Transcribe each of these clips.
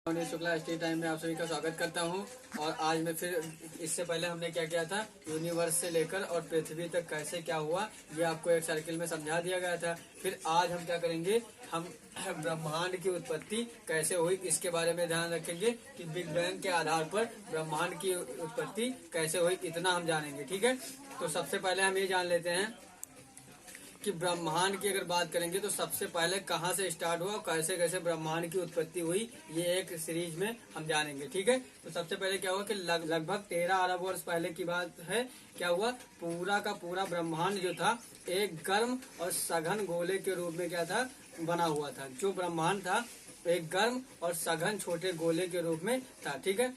Shukla study time में आप सभी का स्वागत करता हूं। और आज मैं फिर इससे पहले हमने क्या किया था, यूनिवर्स से लेकर और पृथ्वी तक कैसे क्या हुआ ये आपको एक सर्किल में समझा दिया गया था। फिर आज हम क्या करेंगे, हम ब्रह्मांड की उत्पत्ति कैसे हुई इसके बारे में ध्यान रखेंगे कि बिग बैंग के आधार पर ब्रह्मांड की उत्पत्ति कैसे हुई, इतना हम जानेंगे। ठीक है, तो सबसे पहले हम ये जान लेते हैं कि ब्रह्मांड की अगर बात करेंगे तो सबसे पहले कहाँ से स्टार्ट हुआ और कैसे कैसे ब्रह्मांड की उत्पत्ति हुई, ये एक सीरीज में हम जानेंगे। ठीक है, तो सबसे पहले क्या हुआ कि लगभग 13 अरब वर्ष पहले की बात है। क्या हुआ, पूरा का पूरा ब्रह्मांड जो था एक गर्म और सघन गोले के रूप में क्या था, बना हुआ था। जो ब्रह्मांड था एक गर्म और सघन छोटे गोले के रूप में था। ठीक है,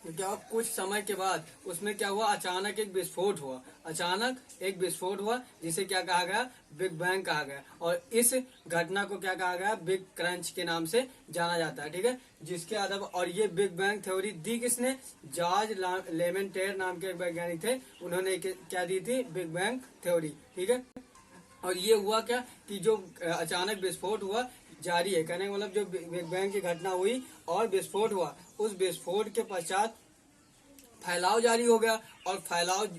क्या कुछ समय के बाद उसमें क्या हुआ, अचानक एक विस्फोट हुआ। अचानक एक विस्फोट हुआ जिसे क्या कहा गया, बिग बैंग कहा गया। और इस घटना को क्या कहा गया, बिग क्रंच के नाम से जाना जाता है। ठीक है, जिसके आधार और ये बिग बैंग थ्योरी दी किसने, जॉर्ज लेमेंटेर नाम के एक वैज्ञानिक थे, उन्होंने क्या दी थी, बिग बैंग थ्योरी। ठीक है, और ये हुआ क्या कि जो अचानक विस्फोट हुआ जारी है, कहने का मतलब जो बिग बैंग की घटना हुई और विस्फोट हुआ, उस विस्फोट के पश्चात फैलाव जारी हो गया। और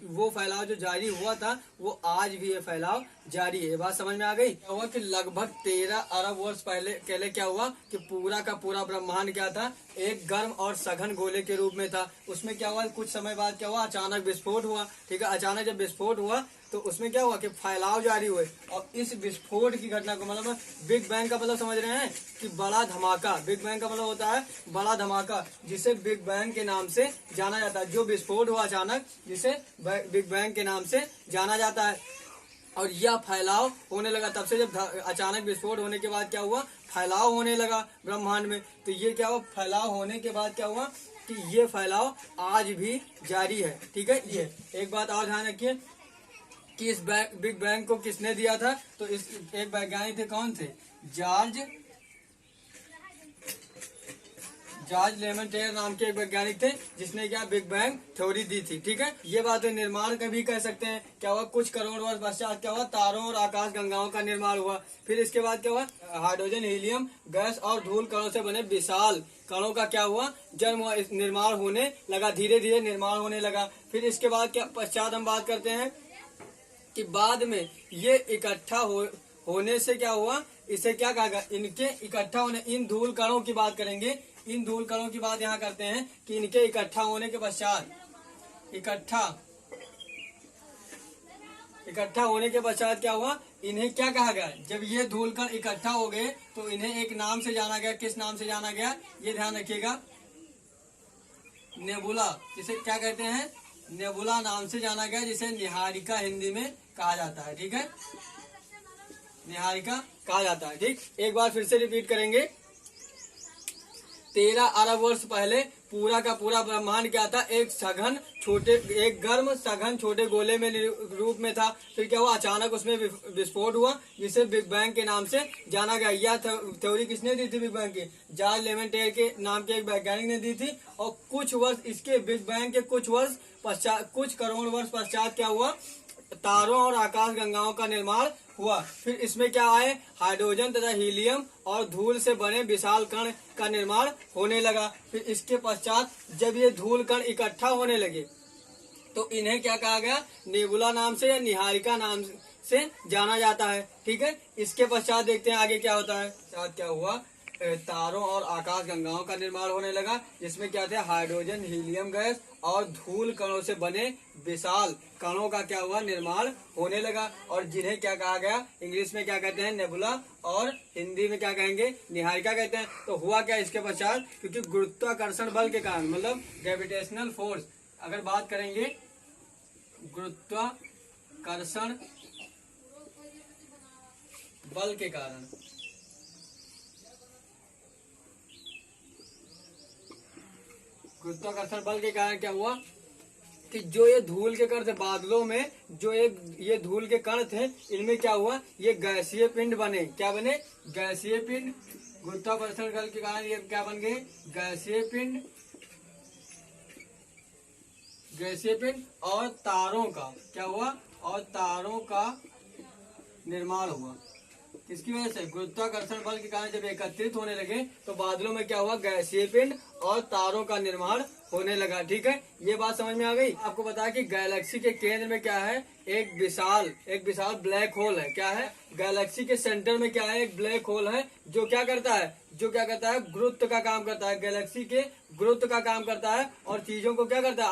वो फैलाव जो जारी हुआ था वो आज भी ये फैलाव जारी है। ये बात समझ में आ गई। हुआ कि लगभग 13 अरब वर्ष पहले क्या हुआ कि पूरा का पूरा ब्रह्मांड क्या था, एक गर्म और सघन गोले के रूप में था। उसमें क्या हुआ, कुछ समय बाद क्या हुआ, अचानक विस्फोट हुआ। ठीक है, अचानक जब विस्फोट हुआ तो उसमें क्या हुआ कि फैलाव जारी हुए। और इस विस्फोट की घटना को मतलब बिग बैंग का मतलब समझ रहे हैं कि बड़ा धमाका। बिग बैंग का मतलब होता है बड़ा धमाका, जिसे बिग बैंग के नाम से जाना जाता है। जो विस्फोट हुआ अचानक, जिसे बिग बैंग के नाम से जाना जाता है। और यह फैलाव होने लगा तब से, जब अचानक विस्फोट होने के बाद क्या हुआ, फैलाव होने लगा ब्रह्मांड में। तो ये क्या हुआ, फैलाव होने के बाद क्या हुआ कि ये फैलाव आज भी जारी है। ठीक है, ये एक बात और ध्यान रखिए कि इस बिग बैंग को किसने दिया था, तो इस एक वैज्ञानिक थे, कौन थे, जॉर्ज लेमेंटेर नाम के एक वैज्ञानिक थे, जिसने क्या बिग बैंग थ्योरी दी थी। ठीक है, ये बात निर्माण का भी कह सकते हैं। क्या हुआ, कुछ करोड़ वर्ष पश्चात क्या हुआ, तारों और आकाश गंगाओं का निर्माण हुआ। फिर इसके बाद क्या हुआ, हाइड्रोजन, हीलियम गैस और धूल कणों से बने विशाल कणों का क्या हुआ, जन्म हुआ, निर्माण होने लगा, धीरे धीरे निर्माण होने लगा। फिर इसके बाद क्या पश्चात हम बात करते हैं कि बाद में ये इकट्ठा होने से क्या हुआ, इसे क्या कहा गया, इनके इकट्ठा होने, इन धूल कणों की बात करेंगे। इन धूल कणों की बात यहाँ करते हैं कि इनके इकट्ठा होने के पश्चात, इकट्ठा होने के पश्चात क्या हुआ, इन्हें क्या कहा गया, जब ये धूल कण इकट्ठा हो गए तो इन्हें एक नाम से जाना गया। किस नाम से जाना गया, ये ध्यान रखिएगा, नेबुला। जिसे क्या कहते हैं, नेबुला नाम से जाना गया, जिसे निहारिका हिंदी में कहा जाता है। ठीक है, निहारिका कहा जाता है। ठीक, एक बार फिर से रिपीट करेंगे। 13 अरब वर्ष पहले पूरा का पूरा ब्रह्मांड क्या था, एक गर्म सघन छोटे गोले में रूप में था। फिर क्या हुआ, अचानक उसमें विस्फोट हुआ, जिसे बिग बैंग के नाम से जाना गया। यह थ्योरी किसने दी थी, बिग बैंग की, जॉर्ज लेमेंटेर के नाम के एक वैज्ञानिक ने दी थी। और कुछ वर्ष इसके बिग बैंग के कुछ करोड़ वर्ष पश्चात क्या हुआ, तारों और आकाश गंगाओं का निर्माण हुआ। फिर इसमें क्या आए, हाइड्रोजन तथा हीलियम और धूल से बने विशाल कण का निर्माण होने लगा। फिर इसके पश्चात जब ये धूल कण इकट्ठा होने लगे तो इन्हें क्या कहा गया, नेबुला नाम से या निहारिका नाम से जाना जाता है। ठीक है, इसके पश्चात देखते हैं आगे क्या होता है। साथ क्या हुआ, तारों और आकाश गंगाओं का निर्माण होने लगा, जिसमें क्या थे, हाइड्रोजन, हीलियम गैस और धूल कणों से बने विशाल कणों का क्या हुआ, निर्माण होने लगा। और जिन्हें क्या कहा गया, इंग्लिश में क्या कहते हैं, नेबुला, और हिंदी में क्या कहेंगे, निहारिका कहते हैं। तो हुआ क्या इसके पश्चात, क्योंकि गुरुत्वाकर्षण बल के कारण, मतलब ग्रेविटेशनल फोर्स, अगर बात करेंगे गुरुत्वाकर्षण बल के कारण, गुरुत्वाकर्षण बल के कारण क्या हुआ कि जो ये धूल के कण थे, बादलों में जो ये धूल के कण थे, इनमें क्या हुआ, ये गैसीय पिंड बने। क्या बने, गैसीय पिंड। गुरुत्वाकर्षण बल के कारण ये क्या बन गए, गैसीय पिंड। और तारों का क्या हुआ, और तारों का निर्माण हुआ। किसकी वजह से? गुरुत्वाकर्षण बल के कारण जब एकत्रित होने लगे तो बादलों में क्या हुआ? गैसीय पिंड और तारों का निर्माण होने लगा। ठीक है, ये बात समझ में आ गई। आपको बताया कि गैलेक्सी के केंद्र में क्या है? एक विशाल ब्लैक होल है। क्या है? गैलेक्सी के सेंटर में क्या है? एक ब्लैक होल है जो क्या करता है? गुरुत्व का काम करता है। गैलेक्सी के गुरुत्व का काम करता है और चीजों को क्या करता है?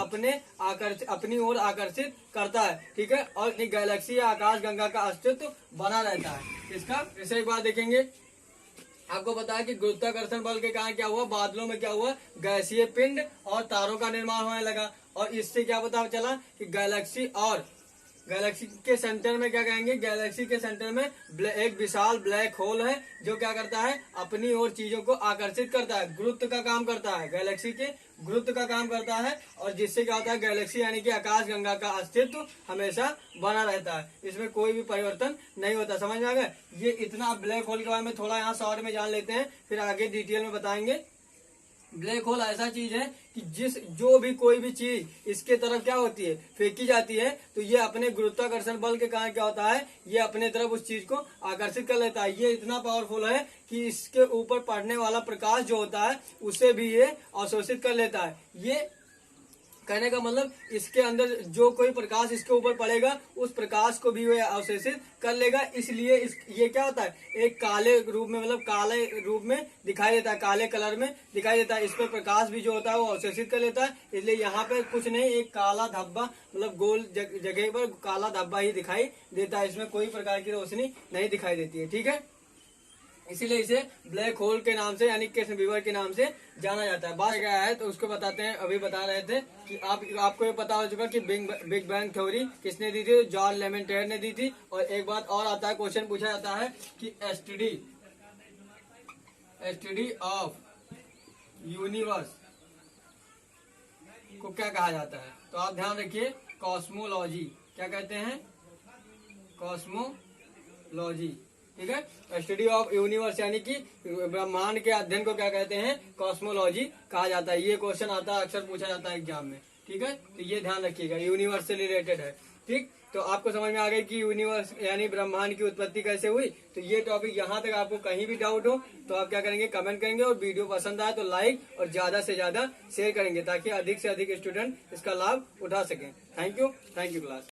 अपनी ओर आकर्षित करता है। ठीक है, और गैलेक्सी या आकाश गंगा का अस्तित्व बना रहता है। इसका इसे एक बार देखेंगे। आपको बताया कि गुरुत्वाकर्षण बल के कारण क्या हुआ? बादलों में क्या हुआ? गैसीय पिंड और तारों का निर्माण होने लगा। और इससे क्या पता चला कि गैलेक्सी के सेंटर में क्या कहेंगे? गैलेक्सी के सेंटर में एक विशाल ब्लैक होल है जो क्या करता है? अपनी ओर चीजों को आकर्षित करता है। गुरुत्व का काम करता है, गैलेक्सी के गुरुत्व का काम करता है, और जिससे क्या होता है? गैलेक्सी यानी कि आकाश गंगा का अस्तित्व हमेशा बना रहता है। इसमें कोई भी परिवर्तन नहीं होता। समझ में आ गया? ये इतना ब्लैक होल के बारे में थोड़ा यहाँ शॉर्ट में जान लेते हैं, फिर आगे डिटेल में बताएंगे। ब्लैक होल ऐसा चीज है कि जो भी कोई भी चीज इसके तरफ क्या होती है? फेंकी जाती है, तो ये अपने गुरुत्वाकर्षण बल के कारण क्या होता है? ये अपने तरफ उस चीज को आकर्षित कर लेता है। ये इतना पावरफुल है कि इसके ऊपर पड़ने वाला प्रकाश जो होता है उसे भी ये अवशोषित कर लेता है। ये कहने का मतलब इसके अंदर जो कोई प्रकाश इसके ऊपर पड़ेगा उस प्रकाश को भी वह अवशोषित कर लेगा। इसलिए ये क्या होता है? एक काले रूप में, मतलब काले रूप में दिखाई देता है, काले कलर में दिखाई देता है। इस पर प्रकाश भी जो होता है वो अवशोषित कर लेता है। इसलिए यहाँ पे कुछ नहीं, एक काला धब्बा, मतलब गोल जगह पर काला धब्बा ही दिखाई देता है। इसमें कोई प्रकार की रोशनी नहीं दिखाई देती है। ठीक है, इसीलिए इसे ब्लैक होल के नाम से यानी कृष्ण विवर के नाम से जाना जाता है। बात क्या है तो उसको बताते हैं। अभी बता रहे थे कि आपको ये पता हो चुका कि बिग बैंग थ्योरी किसने दी थी? जॉन लेमेंटेयर ने दी थी। और एक बात और आता है, क्वेश्चन पूछा जाता है कि एसटीडी ऑफ यूनिवर्स को क्या कहा जाता है? तो आप ध्यान रखिए, कॉस्मोलॉजी। क्या कहते हैं? कॉस्मोलॉजी। ठीक है, स्टडी ऑफ यूनिवर्स यानी कि ब्रह्मांड के अध्ययन को क्या कहते हैं? कॉस्मोलॉजी कहा जाता है। ये क्वेश्चन आता है, अक्सर पूछा जाता है एग्जाम में। ठीक है, तो ये ध्यान रखिएगा, यूनिवर्स से रिलेटेड है। ठीक, तो आपको समझ में आ गई कि यूनिवर्स यानी ब्रह्मांड की उत्पत्ति कैसे हुई। तो ये टॉपिक यहाँ तक आपको कहीं भी डाउट हो तो आप क्या करेंगे? कमेंट करेंगे, और वीडियो पसंद आए तो लाइक और ज्यादा से ज्यादा शेयर करेंगे ताकि अधिक से अधिक स्टूडेंट इसका लाभ उठा सकें। Thank you class.